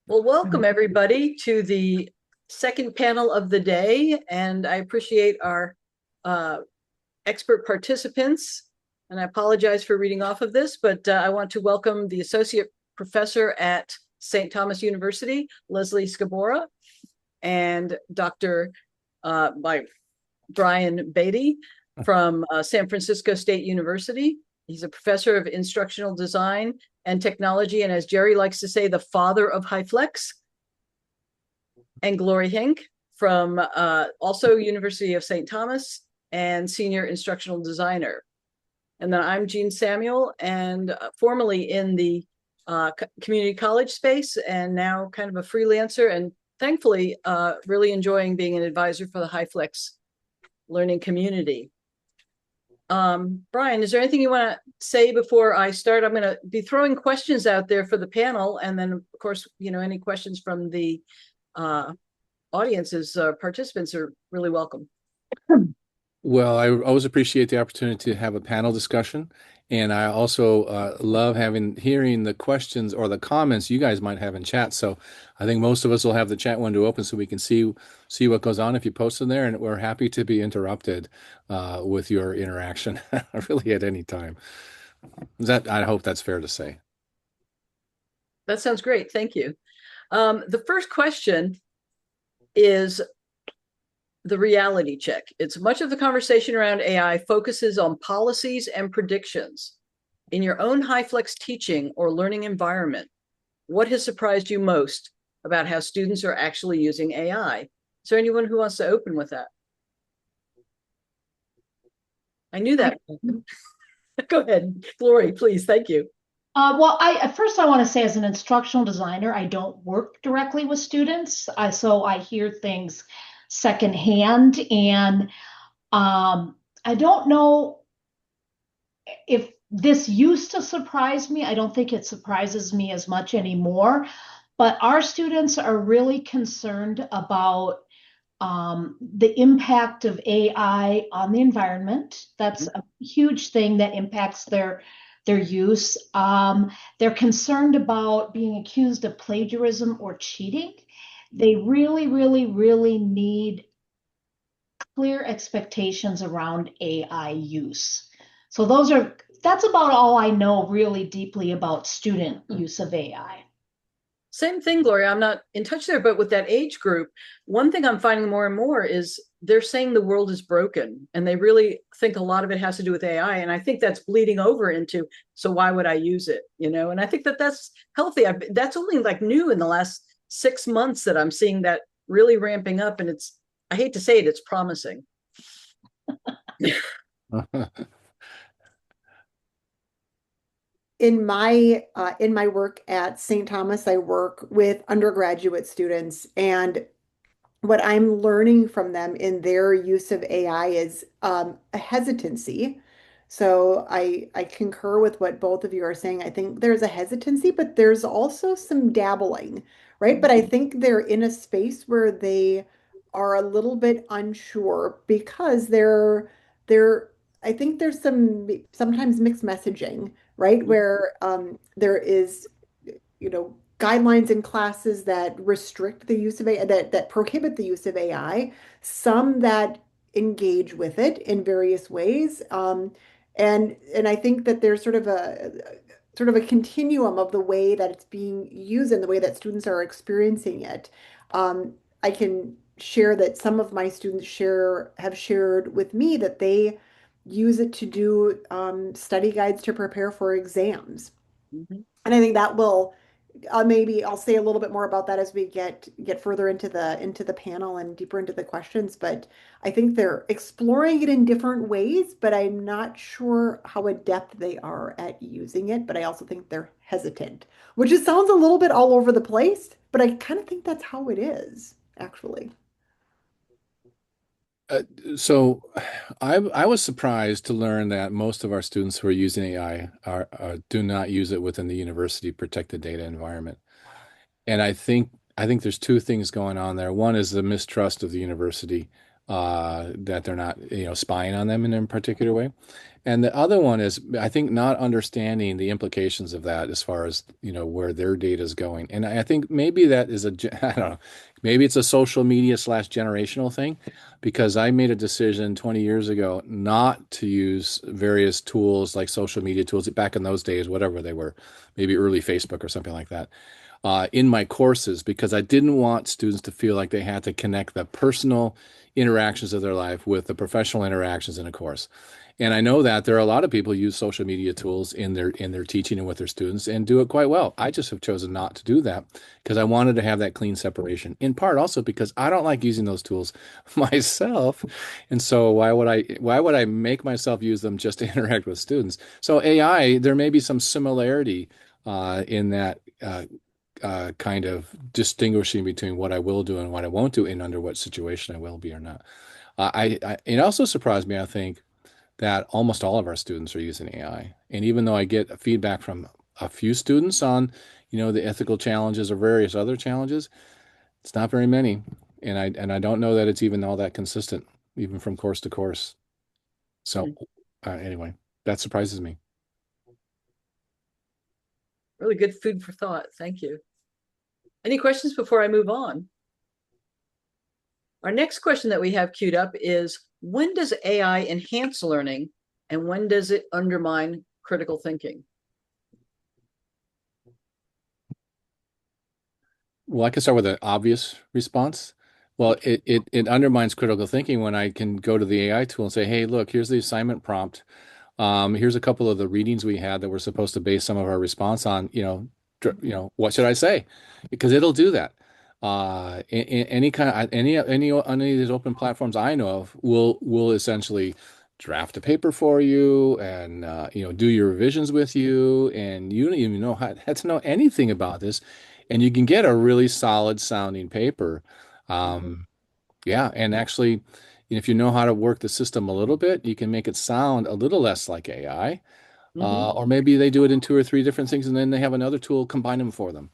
Well, welcome everybody to the second panel of the day, and I appreciate our uh, expert participants. And I apologize for reading off of this, but I want to welcome the Associate Professor at St. Thomas University, Leslie Scabora, and Dr. By Brian Beatty from San Francisco State University. He's a professor of instructional design and technology, and as Jerry likes to say, the father of HyFlex. And Glory Hink from also University of St. Thomas and senior instructional designer. And then I'm Jean Samuel, and formerly in the community college space, and now kind of a freelancer, and thankfully really enjoying being an advisor for the HyFlex learning community. Brian, is there anything you want to say before I start? I'm going to be throwing questions out there for the panel, and then, of course, any questions from the audiences, participants are really welcome. Well, I always appreciate the opportunity to have a panel discussion, and I also love hearing the questions or the comments you guys might have in chat. So I think most of us will have the chat window open so we can see what goes on if you post in there, and we're happy to be interrupted with your interaction really at any time. I hope that's fair to say. That sounds great. Thank you. The first question is the reality check. It's much of the conversation around AI focuses on policies and predictions. In your own HyFlex teaching or learning environment, what has surprised you most about how students are actually using AI? Is there anyone who wants to open with that? I knew that. Go ahead, Glory, please. Thank you. Well, first I want to say, as an instructional designer, I don't work directly with students, so I hear things secondhand, and I don't know if this used to surprise me. I don't think it surprises me as much anymore, but our students are really concerned about the impact of AI on the environment. That's a huge thing that impacts their use. They're concerned about being accused of plagiarism or cheating. They really, really, really need clear expectations around AI use. So that's about all I know really deeply about student use of AI. Same thing, Gloria. I'm not in touch there, but with that age group, one thing I'm finding more and more is they're saying the world is broken, and they really think a lot of it has to do with AI. And I think that's bleeding over into, so why would I use it? And I think that's healthy. That's only like new in the last 6 months that I'm seeing that really ramping up. And I hate to say it, it's promising. In my work at St. Thomas, I work with undergraduate students, and what I'm learning from them in their use of AI is a hesitancy. So I concur with what both of you are saying. I think there's a hesitancy, but there's also some dabbling, right? But I think they're in a space where they are a little bit unsure because they're I think there's sometimes mixed messaging, right? Where there is, guidelines in classes that restrict the use of AI, that prohibit the use of AI, some that engage with it in various ways. And I think that there's sort of a continuum of the way that it's being used and the way that students are experiencing it. I can share that some of my students have shared with me that they use it to do study guides to prepare for exams. Mhm. And I think that will maybe I'll say a little bit more about that as we get further into the panel and deeper into the questions. But I think they're exploring it in different ways, but I'm not sure how adept they are at using it. But I also think they're hesitant, which just sounds a little bit all over the place, but I kind of think that's how it is, actually. Uh, so I was surprised to learn that most of our students who are using AI do not use it within the university protected data environment. And I think there's two things going on there. One is the mistrust of the university that they're not, spying on them in a particular way. And the other one is, I think, not understanding the implications of that as far as, where their data is going. And I think maybe that is I don't know, maybe it's a social media / generational thing, because I made a decision 20 years ago not to use various tools like social media tools back in those days, whatever they were, maybe early Facebook or something like that, in my courses, because I didn't want students to feel like they had to connect the personal interactions of their life with the professional interactions in a course. And I know that there are a lot of people who use social media tools in their teaching and with their students and do it quite well. I just have chosen not to do that because I wanted to have that clean separation. In part also because I don't like using those tools myself. And so why would I make myself use them just to interact with students? So AI, there may be some similarity in that kind of distinguishing between what I will do and what I won't do and under what situation I will be or not. It also surprised me, I think, that almost all of our students are using AI. And even though I get feedback from a few students on, the ethical challenges or various other challenges, it's not very many. And I don't know that it's even all that consistent, even from course to course. So anyway, that surprises me. Really good food for thought. Thank you. Any questions before I move on? Our next question that we have queued up is, when does AI enhance learning and when does it undermine critical thinking? Well, I can start with an obvious response. Well, it undermines critical thinking when I can go to the AI tool and say, hey, look, here's the assignment prompt. Here's a couple of the readings we had that we're supposed to base some of our response on, what should I say? Because it'll do that. Any kind of any of these open platforms I know of will essentially draft a paper for you and do your revisions with you, and you don't even had to know anything about this, and you can get a really solid sounding paper. Yeah, and actually, if you know how to work the system a little bit, you can make it sound a little less like AI. Or maybe they do it in 2 or 3 different things, and then they have another tool combine them for them.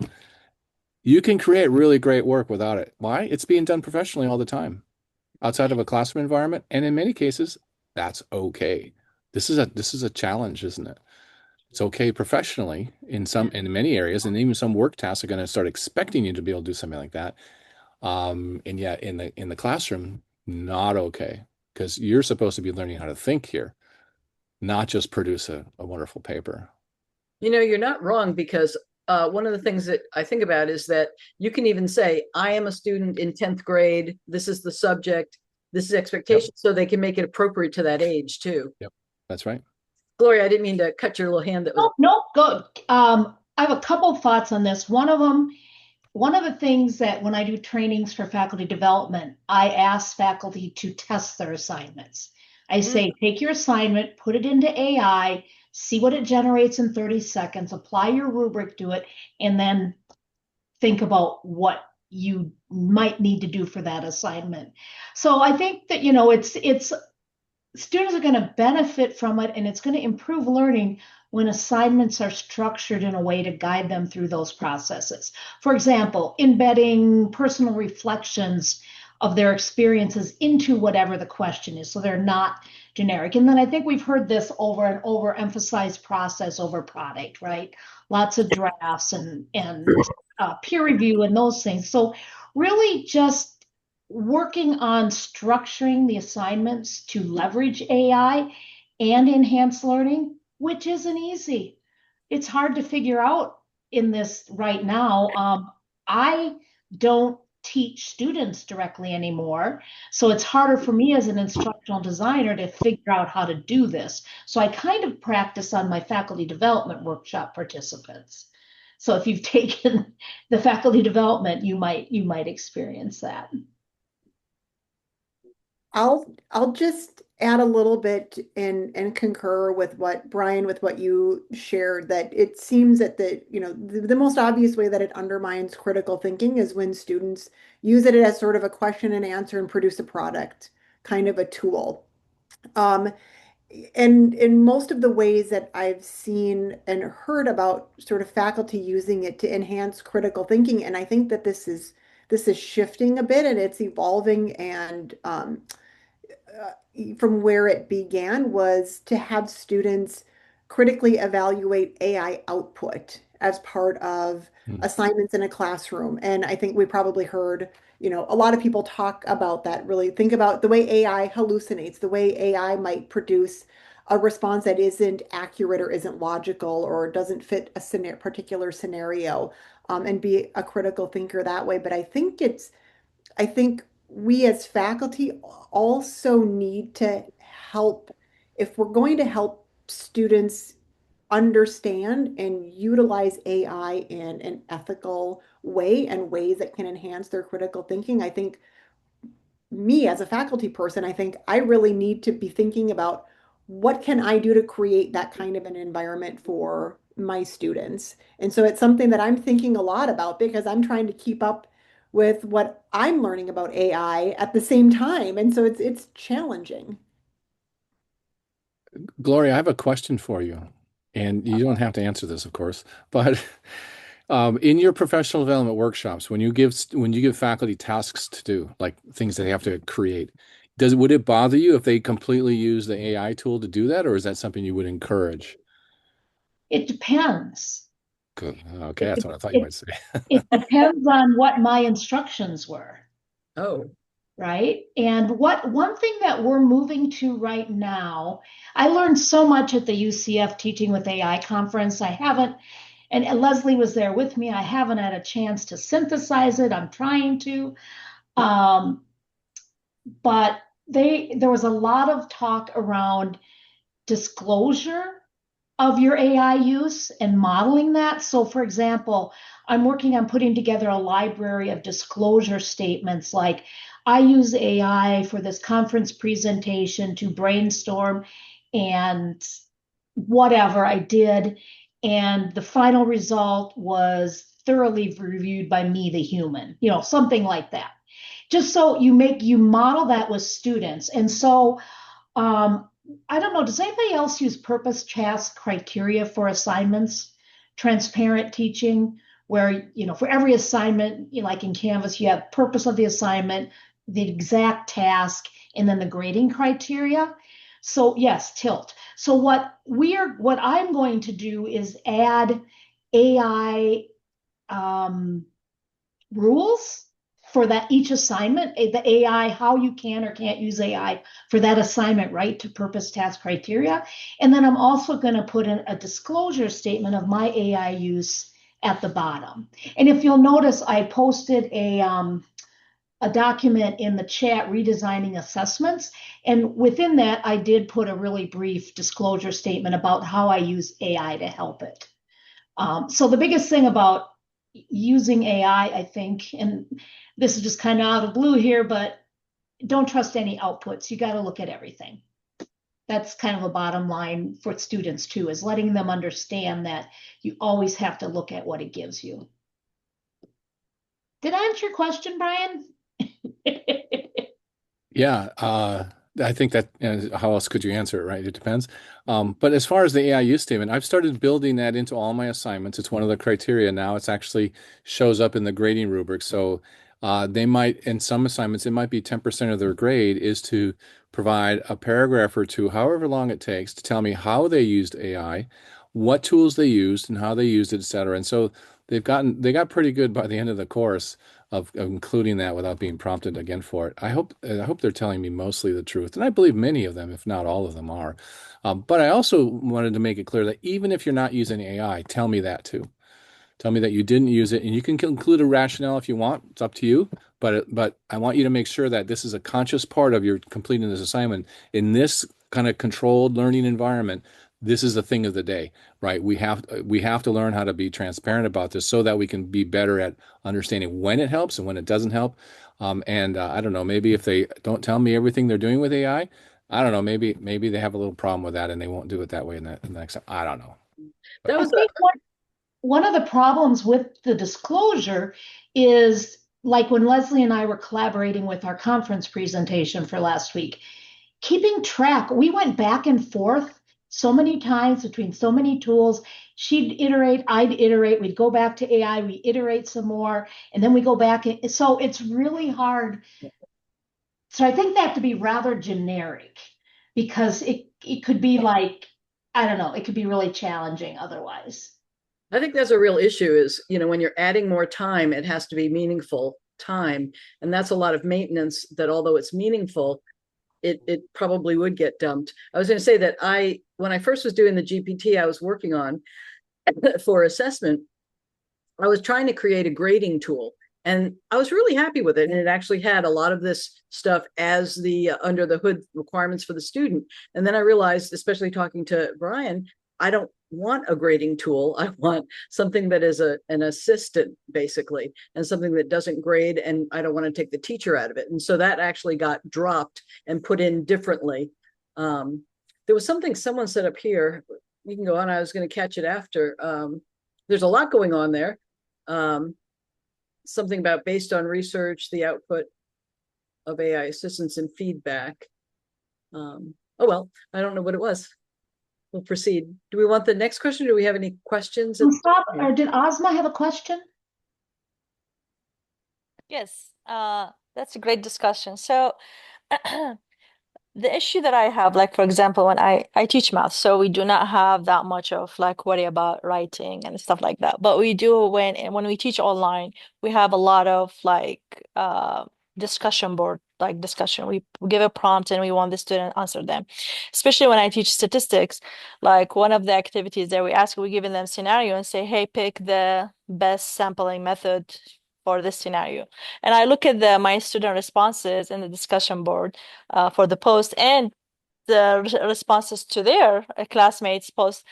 You can create really great work without it. Why? It's being done professionally all the time outside of a classroom environment, and in many cases, that's okay. This is a challenge, isn't it? It's okay professionally in many areas, and even some work tasks are going to start expecting you to be able to do something like that. And yet in the classroom, not okay, because you're supposed to be learning how to think here, not just produce a wonderful paper. You're not wrong, because one of the things that I think about is that you can even say, I am a student in 10th grade. This is the subject. This is expectation. Yep. So they can make it appropriate to that age too. Yep, that's right. Gloria, I didn't mean to cut your little hand. That was no, good. I have a couple of thoughts on this. One of the things that when I do trainings for faculty development, I ask faculty to test their assignments. I say, take your assignment, put it into AI, see what it generates in 30 seconds, apply your rubric to it, and then think about what you might need to do for that assignment. So I think that, it's students are going to benefit from it, and it's going to improve learning when assignments are structured in a way to guide them through those processes. For example, embedding personal reflections of their experiences into whatever the question is, so they're not generic. And then I think we've heard this over and over, emphasize process over product, right? Lots of drafts and peer review and those things. So really just working on structuring the assignments to leverage AI and enhance learning, which isn't easy. It's hard to figure out in this right now. I don't teach students directly anymore, so it's harder for me as an instructional designer to figure out how to do this. So I kind of practice on my faculty development workshop participants. So if you've taken the faculty development, you might experience that. I'll just add a little bit and concur with what Brian, with what you shared, that it seems that the most obvious way that it undermines critical thinking is when students use it as sort of a question and answer and produce a product, kind of a tool. And in most of the ways that I've seen and heard about sort of faculty using it to enhance critical thinking, and I think that this is shifting a bit and it's evolving, and from where it began was to have students critically evaluate AI output as part of Hmm. assignments in a classroom. And I think we probably heard, a lot of people talk about that, really think about the way AI hallucinates, the way AI might produce a response that isn't accurate or isn't logical or doesn't fit a particular scenario, and be a critical thinker that way. But I think we as faculty also need to help, if we're going to help students understand and utilize AI in an ethical way and ways that can enhance their critical thinking. I think me as a faculty person, I think I really need to be thinking about what can I do to create that kind of an environment for my students. And so it's something that I'm thinking a lot about because I'm trying to keep up with what I'm learning about AI at the same time. And so it's challenging. Gloria, I have a question for you, and you don't have to answer this, of course, but in your professional development workshops, when you give faculty tasks to do, like things they have to create, would it bother you if they completely use the AI tool to do that, or is that something you would encourage? It depends. Good. Okay, It, that's what I thought you it, might say. it depends on what my instructions were, Oh, right? And one thing that we're moving to right now, I learned so much at the UCF Teaching with AI conference. I haven't, and Leslie was there with me. I haven't had a chance to synthesize it. I'm trying to. Um, but there was a lot of talk around disclosure of your AI use and modeling that. So, for example, I'm working on putting together a library of disclosure statements like I use AI for this conference presentation to brainstorm and whatever I did. And the final result was thoroughly reviewed by me, the human, something like that. Just so you model that with students. And so um, I don't know. Does anybody else use purpose task criteria for assignments? Transparent teaching, where, for every assignment, like in Canvas, you have purpose of the assignment, the exact task, and then the grading criteria. So yes, tilt. So what I'm going to do is add AI rules for that each assignment, the AI, how you can or can't use AI for that assignment, right, to purpose task criteria. And then I'm also going to put in a disclosure statement of my AI use at the bottom. And if you'll notice, I posted a document in the chat redesigning assessments. And within that, I did put a really brief disclosure statement about how I use AI to help it. So the biggest thing about using AI, I think, and this is just kind of out of the blue here, but don't trust any outputs. You got to look at everything. That's kind of a bottom line for students too, is letting them understand that you always have to look at what it gives you. Did I answer your question, Brian? Yeah, I think that how else could you answer it, right? It depends. But as far as the AI use statement, I've started building that into all my assignments. It's one of the criteria now. It's actually shows up in the grading rubric. So they might, in some assignments, it might be 10% of their grade is to provide a paragraph or two, however long it takes, to tell me how they used AI, what tools they used, and how they used it, et cetera. And so they got pretty good by the end of the course of including that without being prompted again for it. I hope they're telling me mostly the truth, and I believe many of them, if not all of them, are. But I also wanted to make it clear that even if you're not using AI, tell me that too. Tell me that you didn't use it, and you can include a rationale if you want. It's up to you. But I want you to make sure that this is a conscious part of your completing this assignment in this kind of controlled learning environment. This is the thing of the day, right? We have to learn how to be transparent about this so that we can be better at understanding when it helps and when it doesn't help. And I don't know, maybe if they don't tell me everything they're doing with AI, I don't know, maybe they have a little problem with that and they won't do it that way in the next time. I don't know. that I was think one of the problems with the disclosure is like when Leslie and I were collaborating with our conference presentation for last week, keeping track. We went back and forth so many times between so many tools. She'd iterate, I'd iterate, we'd go back to AI, we iterate some more, and then we go back. So it's really hard So I think they have to be rather generic because it could be like, I don't know, it could be really challenging otherwise. I think that's a real issue is, when you're adding more time, it has to be meaningful time. And that's a lot of maintenance that although it's meaningful, it probably would get dumped. I was going to say that when I first was doing the GPT I was working on for assessment, I was trying to create a grading tool and I was really happy with it. And it actually had a lot of this stuff as the under the hood requirements for the student. And then I realized, especially talking to Brian, I don't want a grading tool. I want something that is an assistant, basically, and something that doesn't grade. And I don't want to take the teacher out of it. And so that actually got dropped and put in differently. There was something someone said up here. You can go on. I was going to catch it after. There's a lot going on there. Something about based on research, the output of AI assistance and feedback. Oh, well, I don't know what it was. We'll proceed. Do we want the next question? Do we have any questions? Stop, or did Ozma have a question? Yes, that's a great discussion. So the issue that I have, like for example, when I teach math, so we do not have that much of like worry about writing and stuff like that. But we do when we teach online, we have a lot of like discussion board like discussion. We give a prompt and we want the student answer them. Especially when I teach statistics, like one of the activities that we giving them scenario and say, hey, pick the best sampling method for this scenario. And I look at my student responses in the discussion board for the post and the responses to their classmates' post,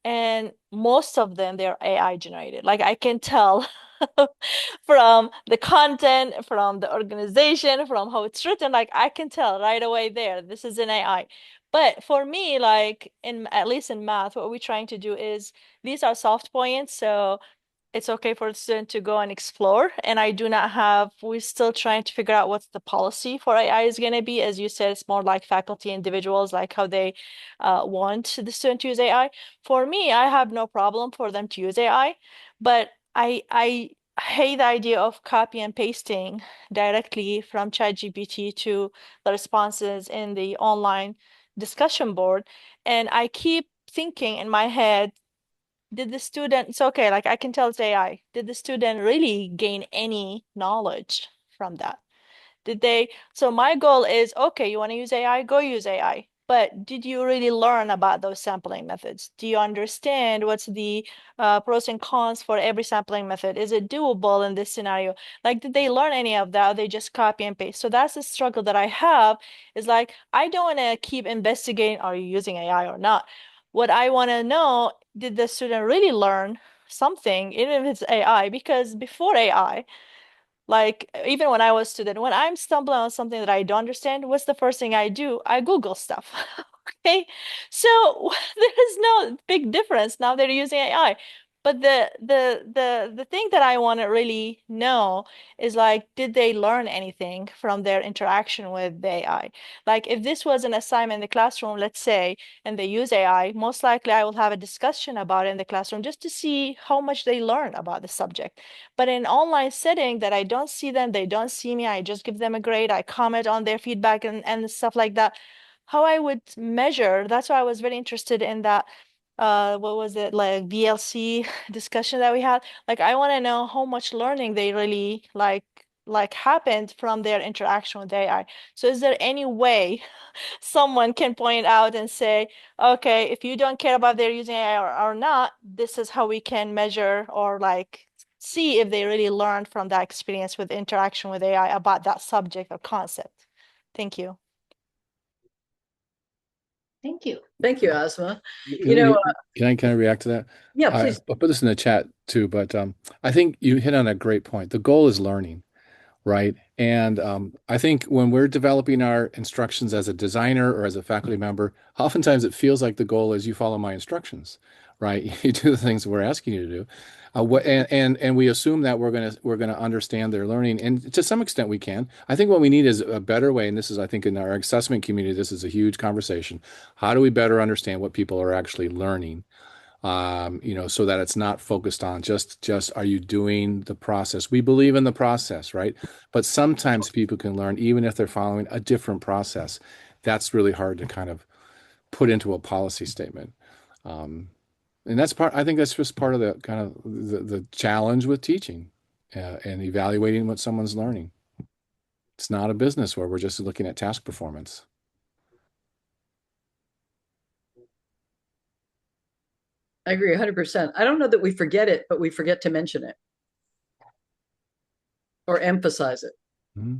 and most of them they're AI generated. Like I can tell from the content, from the organization, from how it's written, like I can tell right away there, this is an AI. But for me, like at least in math, what we're trying to do is these are soft points. So it's okay for the student to go and explore. And we're still trying to figure out what's the policy for AI is going to be. As you said, it's more like faculty individuals, like how they want the student to use AI. For me, I have no problem for them to use AI, but I hate the idea of copy and pasting directly from ChatGPT to the responses in the online discussion board. And I keep thinking in my head, it's okay, like I can tell it's AI. Did the student really gain any knowledge from that? So my goal is, okay, you want to use AI, go use AI. But did you really learn about those sampling methods? Do you understand what's the pros and cons for every sampling method? Is it doable in this scenario? Like, did they learn any of that? Or they just copy and paste? So that's the struggle that I have is like, I don't want to keep investigating, are you using AI or not? What I want to know, did the student really learn something, even if it's AI? Because before AI, like even when I was a student, when I'm stumbling on something that I don't understand, what's the first thing I do? I Google stuff. Okay. So there is no big difference. Now they're using AI. But the thing that I want to really know is like, did they learn anything from their interaction with the AI? Like if this was an assignment in the classroom, let's say, and they use AI, most likely I will have a discussion about it in the classroom just to see how much they learn about the subject. But in online setting that I don't see them, they don't see me, I just give them a grade, I comment on their feedback and stuff like that. How I would measure, that's why I was very interested in that what was it, like VLC discussion that we had. Like I want to know how much learning they really like happened from their interaction with AI. So is there any way someone can point out and say, okay, if you don't care about they're using AI or not, this is how we can measure or like see if they really learned from that experience with interaction with AI about that subject or concept. Thank you. Thank you. Thank you, Asma. Can I react to that? Yeah, please. I'll put this in the chat too, but I think you hit on a great point. The goal is learning, right? And I think when we're developing our instructions as a designer or as a faculty member, oftentimes it feels like the goal is you follow my instructions, right? You do the things we're asking you to do. And we assume that we're gonna understand their learning, and to some extent we can. I think what we need is a better way, and this is, I think, in our assessment community, this is a huge conversation. How do we better understand what people are actually learning? so that it's not focused on just are you doing the process? We believe in the process, right? But sometimes people can learn even if they're following a different process. That's really hard to kind of put into a policy statement. And that's I think that's just part of the kind of the challenge with teaching and evaluating what someone's learning. It's not a business where we're just looking at task performance. I agree 100%. I don't know that we forget it, but we forget to mention it or emphasize it. Mm-hmm.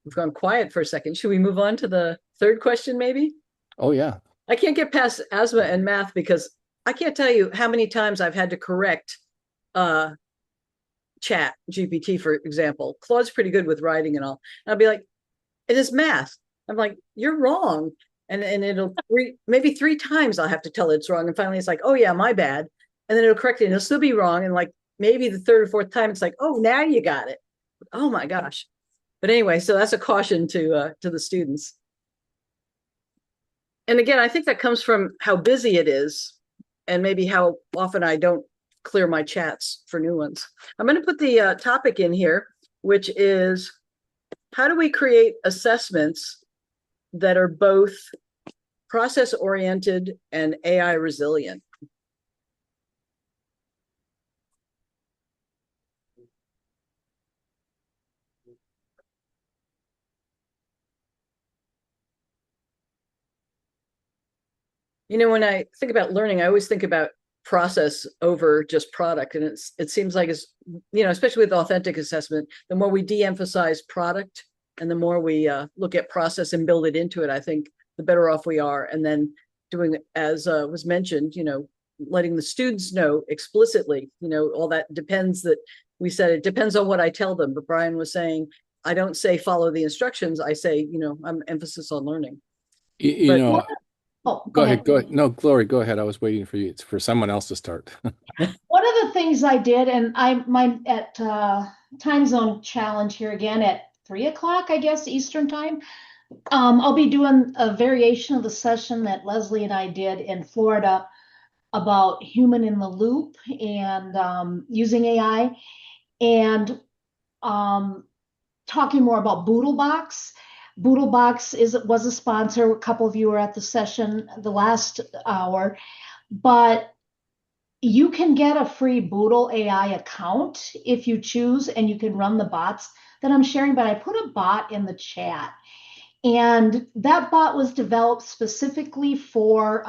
We've gone quiet for a second. Should we move on to the third question, maybe? Oh, yeah. I can't get past asthma and math because I can't tell you how many times I've had to correct chat GPT, for example. Claude's pretty good with writing and all. And I'll be like, it is math. I'm like, you're wrong. And it'll maybe 3 times I'll have to tell it it's wrong. And finally it's like, oh yeah, my bad. And then it'll correct it and it'll still be wrong. And like maybe the third or fourth time it's like, oh, now you got it. Oh my gosh. But anyway, so that's a caution to the students. And again, I think that comes from how busy it is and maybe how often I don't clear my chats for new ones. I'm going to put the topic in here, which is how do we create assessments that are both process oriented and AI resilient? When I think about learning, I always think about process over just product. And it seems like especially with authentic assessment, the more we de-emphasize product and the more we look at process and build it into it, I think the better off we are. And then doing, as was mentioned, letting the students know explicitly, all that depends that we said it depends on what I tell them. But Brian was saying, I don't say follow the instructions. I say, I'm emphasis on learning. Go ahead. Go ahead. No, Glory, go ahead. I was waiting for someone else to start. One of the things I did, and at time zone challenge here again at 3 o'clock, I guess, Eastern time. I'll be doing a variation of the session that Leslie and I did in Florida about human in the loop and using AI and talking more about Boodlebox. Boodlebox was a sponsor. A couple of you were at the session the last hour, but you can get a free Boodle AI account if you choose, and you can run the bots that I'm sharing. But I put a bot in the chat, and that bot was developed specifically for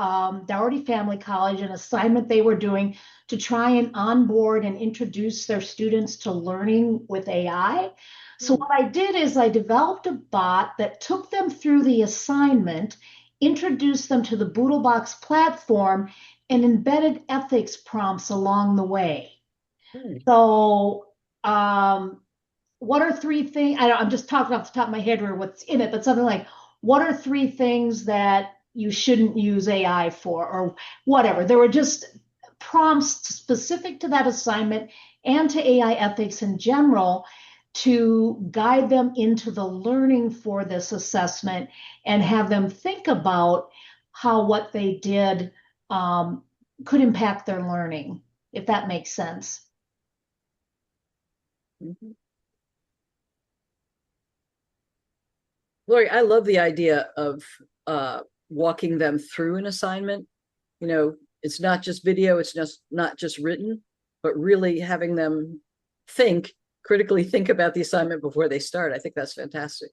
Dougherty Family College, an assignment they were doing to try and onboard and introduce their students to learning with AI. So what I did is I developed a bot that took them through the assignment, introduced them to the Boodlebox platform, and embedded ethics prompts along the way. So what are 3 things? I'm just talking off the top of my head or what's in it, but something like, what are 3 things that you shouldn't use AI for, or whatever. There were just prompts specific to that assignment and to AI ethics in general to guide them into the learning for this assessment and have them think about how what they did could impact their learning, if that makes sense. Mm-hmm. Lori, I love the idea of walking them through an assignment. It's not just video, it's just not just written, but really having them critically think about the assignment before they start. I think that's fantastic.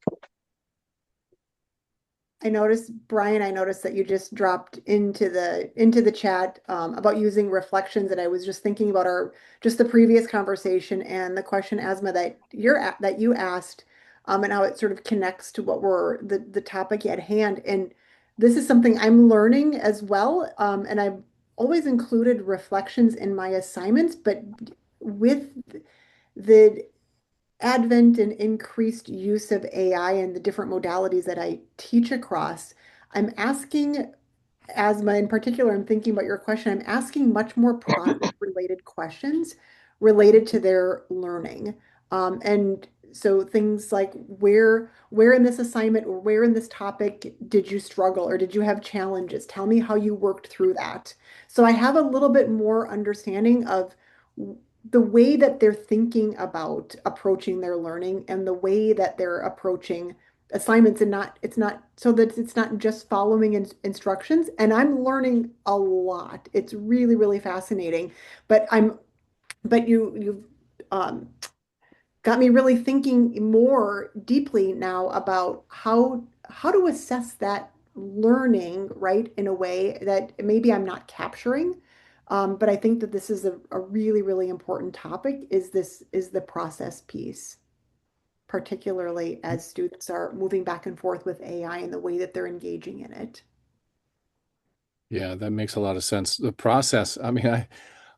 Brian, I noticed that you just dropped into the chat about using reflections, and I was just thinking about the previous conversation and the question, Asma, that you asked, and how it sort of connects to what the topic at hand. And this is something I'm learning as well, and I've always included reflections in my assignments, but with the advent and increased use of AI and the different modalities that I teach across, I'm asking, Asma in particular, I'm thinking about your question, I'm asking much more process-related questions related to their learning. And So things like where in this assignment or where in this topic did you struggle or did you have challenges? Tell me how you worked through that. So I have a little bit more understanding of the way that they're thinking about approaching their learning and the way that they're approaching assignments, and not it's not so that it's not just following instructions. And I'm learning a lot. It's really, really fascinating. But you've um, got me really thinking more deeply now about how to assess that learning, right, in a way that maybe I'm not capturing. But I think that this is a really, really important topic, is the process piece, particularly as students are moving back and forth with AI and the way that they're engaging in it. Yeah, that makes a lot of sense. The process, I mean,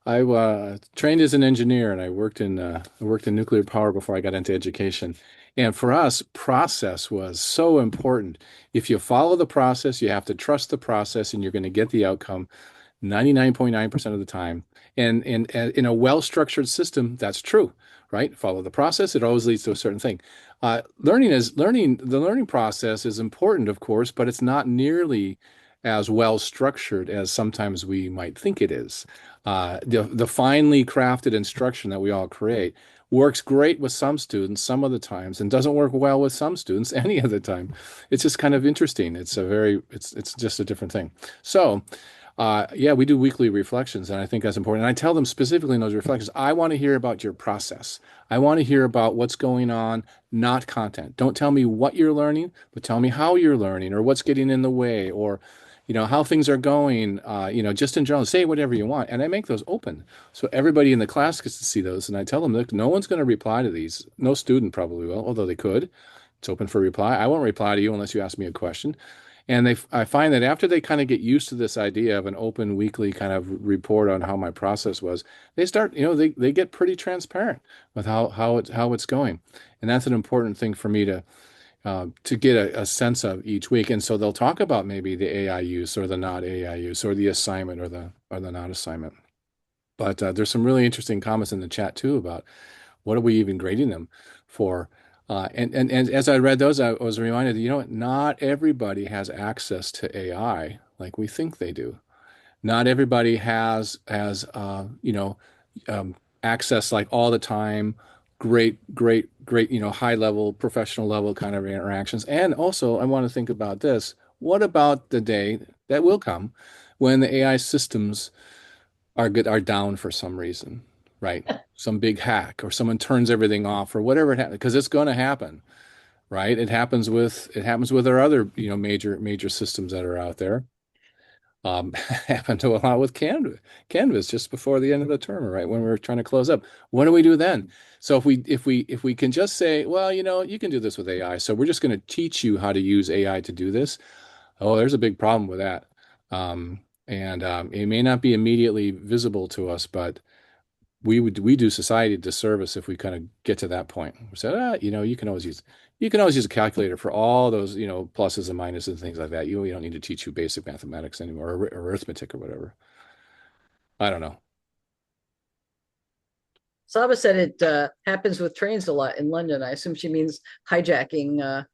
I trained as an engineer and I worked in nuclear power before I got into education. And for us, process was so important. If you follow the process, you have to trust the process and you're going to get the outcome 99.9% of the time. And in a well-structured system, that's true, right? Follow the process, it always leads to a certain thing. The learning process is important, of course, but it's not nearly as well structured as sometimes we might think it is. The finely crafted instruction that we all create works great with some students some of the times and doesn't work well with some students any of the time. It's just kind of interesting. It's just a different thing. So yeah, we do weekly reflections, and I think that's important. And I tell them specifically in those reflections, I want to hear about your process. I want to hear about what's going on, not content. Don't tell me what you're learning, but tell me how you're learning or what's getting in the way or, how things are going, just in general. Say whatever you want. And I make those open. So everybody in the class gets to see those. And I tell them, look, no one's going to reply to these. No student probably will, although they could. It's open for reply. I won't reply to you unless you ask me a question. And I find that after they kind of get used to this idea of an open weekly kind of report on how my process was, they start, they get pretty transparent with how it's going. And that's an important thing for me to get a sense of each week. And so they'll talk about maybe the AI use or the not AI use or the assignment or the not assignment. But there's some really interesting comments in the chat too about what are we even grading them for? And as I read those, I was reminded, not everybody has access to AI like we think they do. Not everybody has access like all the time, great, high level, professional level kind of interactions. And also, I want to think about this. What about the day that will come when the AI systems are down for some reason, right? Some big hack or someone turns everything off or whatever it happens, because it's going to happen, right? It happens with our other, major systems that are out there. Happened to a lot with Canvas just before the end of the term, right? When we were trying to close up. What do we do then? So if we can just say, well, you can do this with AI, so we're just going to teach you how to use AI to do this. Oh, there's a big problem with that. And it may not be immediately visible to us, but we do society a disservice if we kind of get to that point. We said, you can always use a calculator for all those, pluses and minuses and things like that. We don't need to teach you basic mathematics anymore or arithmetic or whatever. I don't know. Saba said it happens with trains a lot in London. I assume she means hijacking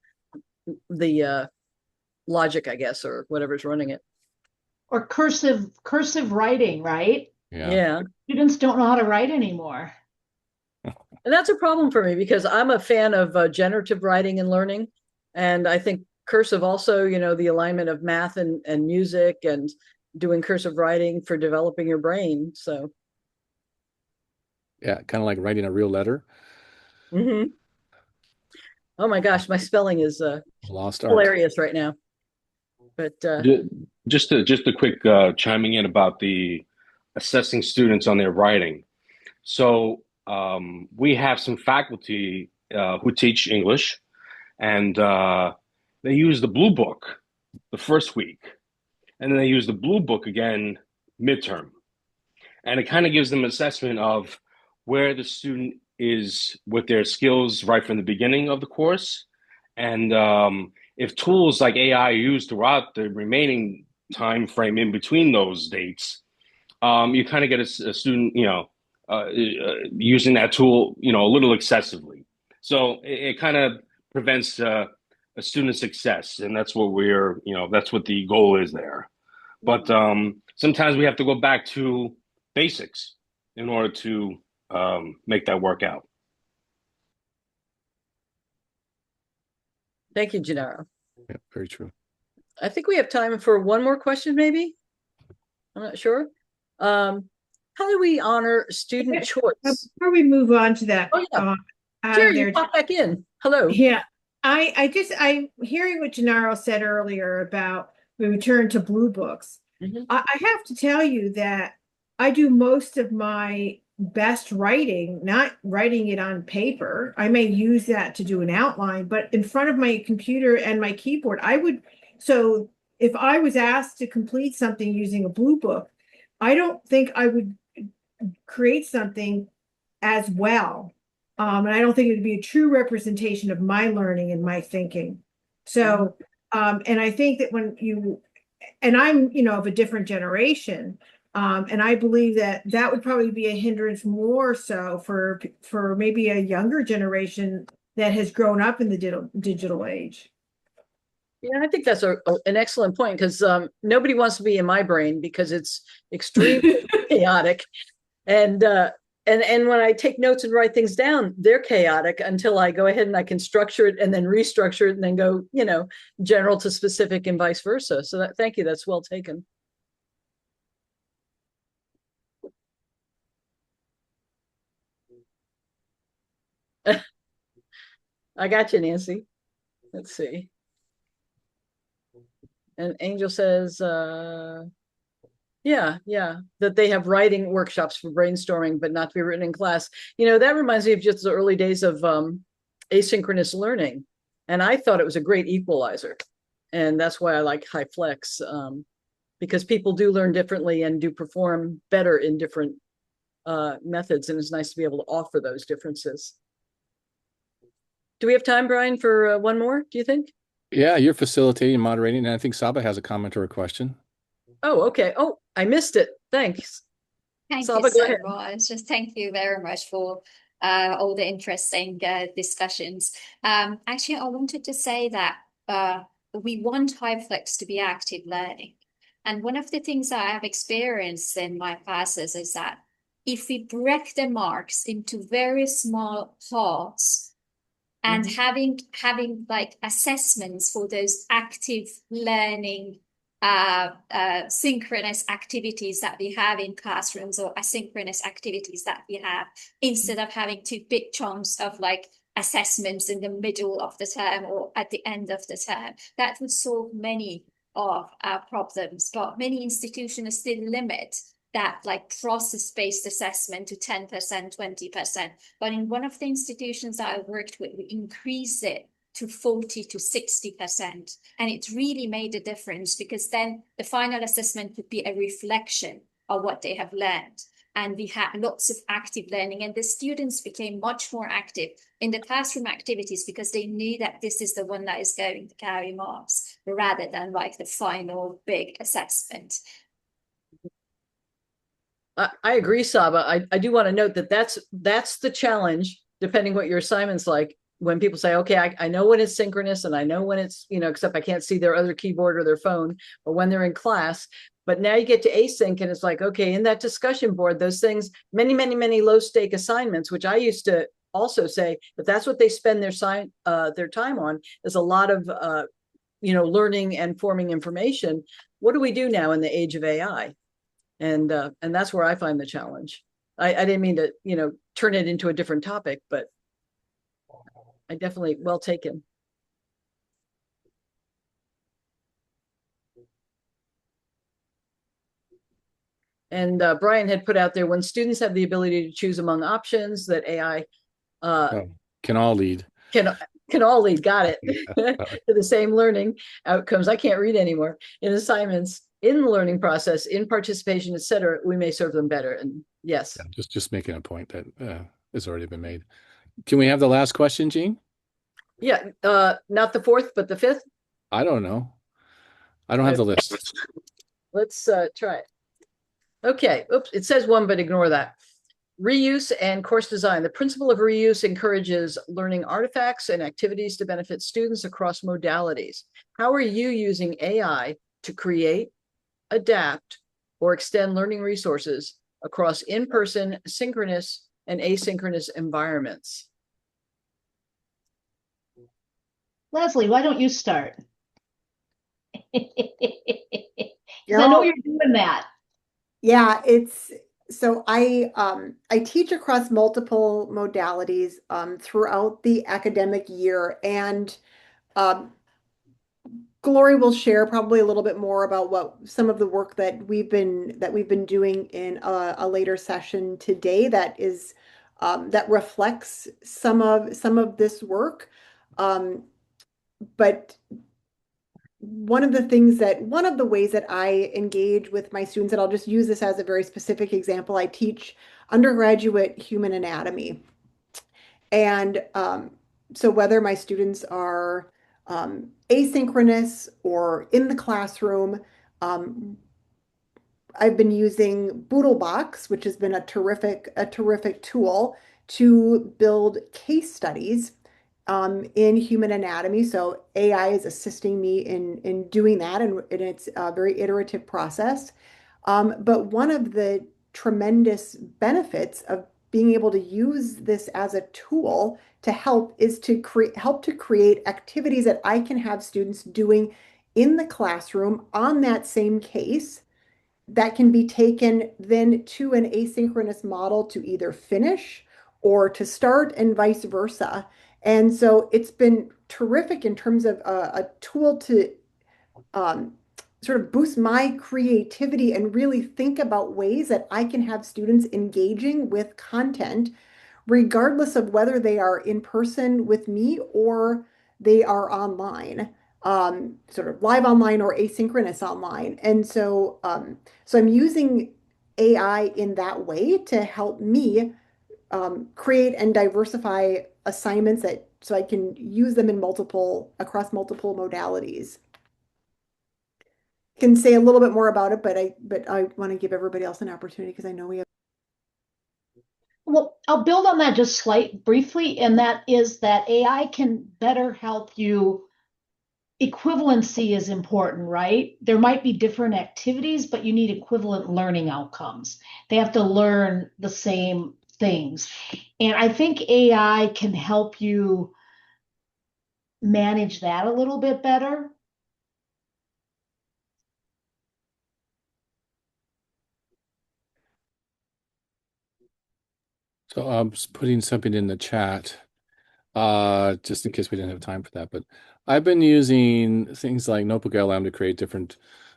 the logic, I guess, or whatever's running it. Or cursive writing, right? Yeah. Students don't know how to write anymore. And that's a problem for me because I'm a fan of generative writing and learning. And I think cursive also, the alignment of math and music and doing cursive writing for developing your brain. So. Yeah, kind of like writing a real letter. Mm-hmm. Oh my gosh, my spelling is Lost art. hilarious right now. But just a quick chiming in about the assessing students on their writing. So we have some faculty who teach English, and they use the Blue Book the first week, and then they use the Blue Book again midterm, and it kind of gives them an assessment of where the student is with their skills right from the beginning of the course, and if tools like AI are used throughout the remaining time frame in between those dates, you kind of get a student, using that tool, a little excessively. So it kind of prevents a student success, and that's what that's what the goal is there. But sometimes we have to go back to basics in order to make that work out. Thank you, Gennaro. Yeah, very true. I think we have time for one more question, maybe. I'm not sure. How do we honor student choice? Before we move on to that, Oh, yeah. out Jerry, of you there, pop back in. Hello. yeah, I'm hearing what Gennaro said earlier about we return to blue books. Mhm. I have to tell you that I do most of my best writing, not writing it on paper. I may use that to do an outline, but in front of my computer and my keyboard, so if I was asked to complete something using a blue book, I don't think I would create something as well. And I don't think it would be a true representation of my learning and my thinking. So, and I think that and I'm, of a different generation, and I believe that that would probably be a hindrance more so for maybe a younger generation that has grown up in the digital age. Yeah, I think that's an excellent point because nobody wants to be in my brain because it's extremely chaotic. And when I take notes and write things down, they're chaotic until I go ahead and I can structure it and then restructure it and then go, general to specific and vice versa. So thank you. That's well taken. I got you, Nancy. Let's see. And Angel says, yeah, that they have writing workshops for brainstorming, but not to be written in class. That reminds me of just the early days of asynchronous learning. And I thought it was a great equalizer. And that's why I like HyFlex, because people do learn differently and do perform better in different methods. And it's nice to be able to offer those differences. Do we have time, Brian, for one more, do you think? Yeah, you're facilitating and moderating, and I think Saba has a comment or a question. Oh, okay. Oh, I missed it. Thanks. Thank Saba, you go so ahead. much. Just thank you very much for all the interesting discussions. Actually, I wanted to say that we want HyFlex to be active learning. And one of the things that I have experienced in my classes is that if we break the marks into very small parts, and having like assessments for those active learning synchronous activities that we have in classrooms or asynchronous activities that we have, instead of having two big chunks of like assessments in the middle of the term or at the end of the term, that would solve many of our problems. But many institutions still limit that like process-based assessment to 10%, 20%. But in one of the institutions that I worked with, we increased it to 40 to 60%. And it really made a difference because then the final assessment would be a reflection of what they have learned. And we had lots of active learning, and the students became much more active in the classroom activities because they knew that this is the one that is going to carry marks rather than like the final big assessment. I agree, Saba. I do want to note that that's the challenge, depending what your assignment's like. When people say, okay, I know when it's synchronous and I know when it's, except I can't see their other keyboard or their phone, or when they're in class. But now you get to async and it's like, okay, in that discussion board, those things, many, many, many low stake assignments, which I used to also say, but that's what they spend their time on, is a lot of, learning and forming information. What do we do now in the age of AI? And that's where I find the challenge. I didn't mean to, turn it into a different topic, but I definitely well taken. And Brian had put out there, when students have the ability to choose among options, that AI can all lead. Can all lead, got it, to the same learning outcomes. I can't read anymore. In assignments, in the learning process, in participation, etc., we may serve them better. And yes. Yeah, just making a point that has already been made. Can we have the last question, Jean? Yeah, not the fourth, but the fifth. I don't know. I don't have the list. Let's try it. Okay. Oops, it says one, but ignore that. Reuse and course design. The principle of reuse encourages learning artifacts and activities to benefit students across modalities. How are you using AI to create, adapt, or extend learning resources across in-person, synchronous, and asynchronous environments? Leslie, why don't you start? Because You I know know, you're doing that. yeah, so I teach across multiple modalities throughout the academic year, and um, Glory will share probably a little bit more about what some of the work that we've been doing in a later session today that reflects some of this work. Um, but one of the ways that I engage with my students, and I'll just use this as a very specific example, I teach undergraduate human anatomy. And so whether my students are asynchronous or in the classroom, um, I've been using Boodlebox, which has been a terrific tool to build case studies in human anatomy. So AI is assisting me in doing that, and it's a very iterative process. But one of the tremendous benefits of being able to use this as a tool to help is to create activities that I can have students doing in the classroom on that same case that can be taken then to an asynchronous model to either finish or to start and vice versa. And so it's been terrific in terms of a tool to um, sort of boost my creativity and really think about ways that I can have students engaging with content, regardless of whether they are in person with me or they are online, sort of live online or asynchronous online. And so I'm using AI in that way to help me create and diversify assignments that so I can use them across multiple modalities. Can say a little bit more about it, but I want to give everybody else an opportunity because I know we have. Well, I'll build on that just briefly, and that is that AI can better help you. Equivalency is important, right? There might be different activities, but you need equivalent learning outcomes. They have to learn the same things. And I think AI can help you manage that a little bit better. So I'm just putting something in the chat, just in case we didn't have time for that. But I've been using things like Notebook LM to create different,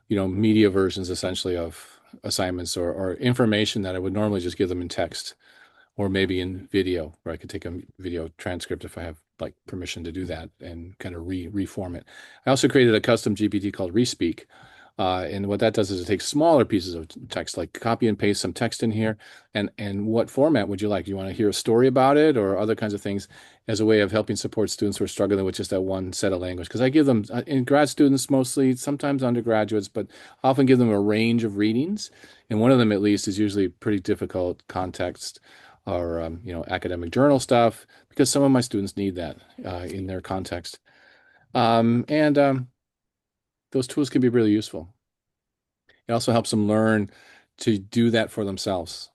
media versions essentially of assignments or information that I would normally just give them in text or maybe in video, where I could take a video transcript if I have like permission to do that and kind of reform it. I also created a custom GPT called Respeak. And what that does is it takes smaller pieces of text, like copy and paste some text in here. And what format would you like? Do you want to hear a story about it or other kinds of things as a way of helping support students who are struggling with just that one set of language? Because I give them, in grad students mostly, sometimes undergraduates, but often give them a range of readings. And one of them, at least, is usually pretty difficult context or academic journal stuff, because some of my students need that in their context. And those tools can be really useful. It also helps them learn to do that for themselves.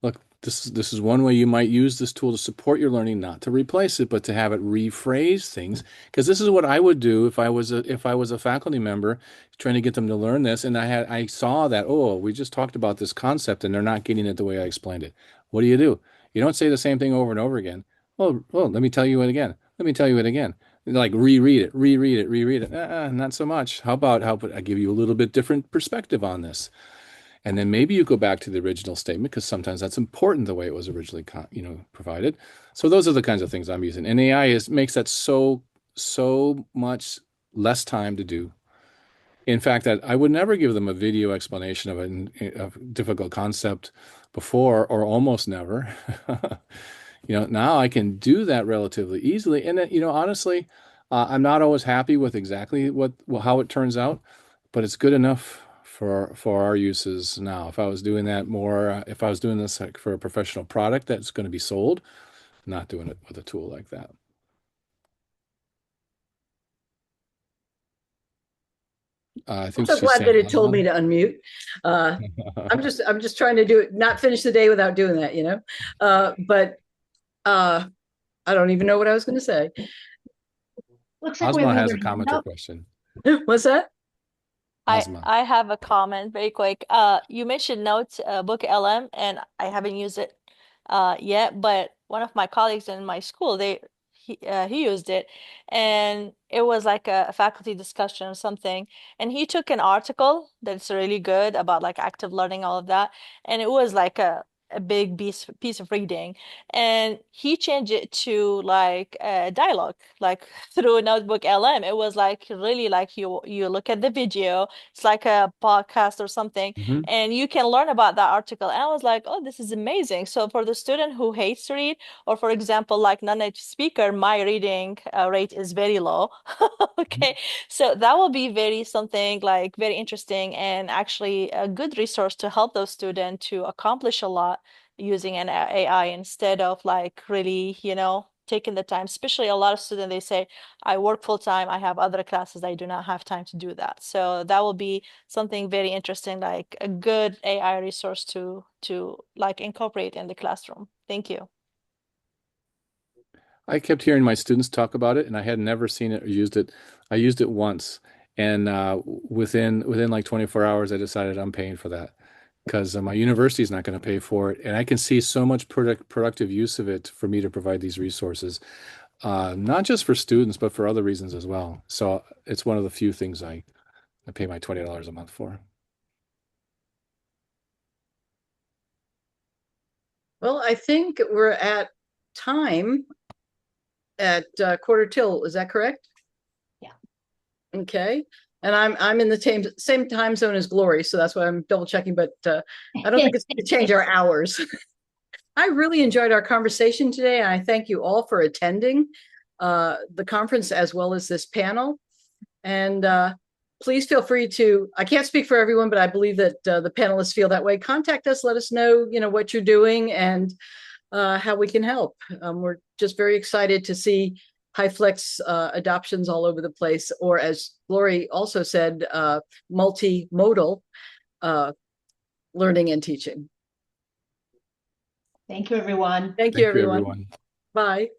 Look, this is one way you might use this tool to support your learning, not to replace it, but to have it rephrase things. Because this is what I would do if I was a faculty member trying to get them to learn this, and I saw that, oh, we just talked about this concept and they're not getting it the way I explained it. What do? You don't say the same thing over and over again. Well, let me tell you it again. Let me tell you it again. Like reread it, reread it, reread it. Not so much. How about I give you a little bit different perspective on this? And then maybe you go back to the original statement because sometimes that's important the way it was originally provided. So those are the kinds of things I'm using. And AI makes that so much less time to do. In fact, that I would never give them a video explanation of a difficult concept before, or almost never. Now I can do that relatively easily. And honestly, I'm not always happy with exactly how it turns out, but it's good enough for our uses now. If I was doing that more, if I was doing this like for a professional product that's going to be sold, not doing it with a tool like that. I I'm think so she's glad that saying it told me to unmute. I'm just trying to do it, not finish the day without doing that, you know? But I don't even know what I was going to say. Looks like we have Ozma has another a hand comment or up. question. What's that? Ozma. I have a comment very quick. You mentioned Notebook LM, and I haven't used it yet, but one of my colleagues in my school, he used it, and it was like a faculty discussion or something. And he took an article that's really good about like active learning, all of that, and it was like a big piece of reading, and he changed it to like a dialogue, like through Notebook LM. It was like really like you look at the video, it's like a podcast or something, Mhm. and you can learn about that article. And I was like, oh, this is amazing. So for the student who hates to read, or for example, like non-native speaker, my reading rate is very low. Okay, so that will be very something like very interesting and actually a good resource to help those students to accomplish a lot using an AI instead of like really, taking the time. Especially a lot of students, they say, I work full time, I have other classes, I do not have time to do that. So that will be something very interesting, like a good AI resource to like incorporate in the classroom. Thank you. I kept hearing my students talk about it, and I had never seen it or used it. I used it once, and within like 24 hours, I decided I'm paying for that because my university is not going to pay for it, and I can see so much productive use of it for me to provide these resources, not just for students, but for other reasons as well. So it's one of the few things I pay my $20 a month for. Well, I think we're at time at quarter till. Is that correct? Yeah. Okay. And I'm in the same time zone as Glory, so that's why I'm double checking. But I don't think it's going to change our hours. I really enjoyed our conversation today, and I thank you all for attending the conference as well as this panel. And please feel free to, I can't speak for everyone, but I believe that the panelists feel that way. Contact us, let us know, what you're doing and how we can help. We're just very excited to see HyFlex adoptions all over the place, or as Glory also said, multimodal learning and teaching. Thank you, everyone. Thank you, Thank you, everyone. everyone. Bye.